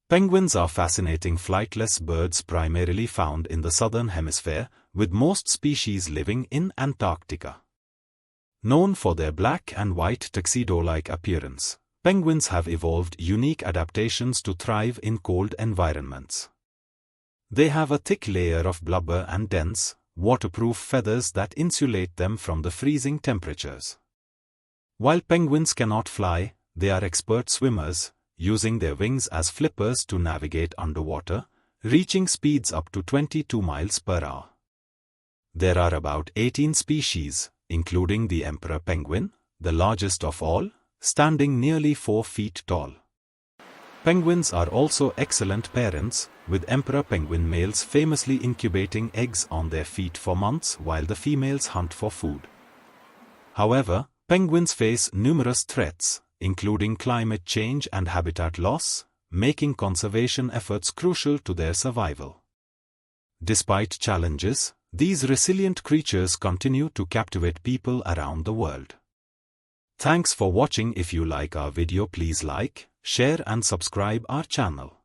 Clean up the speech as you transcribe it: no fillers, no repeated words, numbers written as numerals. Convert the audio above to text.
Penguins are fascinating flightless birds primarily found in the Southern Hemisphere, with most species living in Antarctica. Known for their black and white tuxedo-like appearance, penguins have evolved unique adaptations to thrive in cold environments. They have a thick layer of blubber and dense, waterproof feathers that insulate them from the freezing temperatures. While penguins cannot fly, they are expert swimmers, using their wings as flippers to navigate underwater, reaching speeds up to 22 miles per hour. There are about 18 species, including the emperor penguin, the largest of all, standing nearly 4 feet tall. Penguins are also excellent parents, with emperor penguin males famously incubating eggs on their feet for months while the females hunt for food. However, penguins face numerous threats, including climate change and habitat loss, making conservation efforts crucial to their survival. Despite challenges, these resilient creatures continue to captivate people around the world. Thanks for watching. If you like our video, please like, share and subscribe our channel.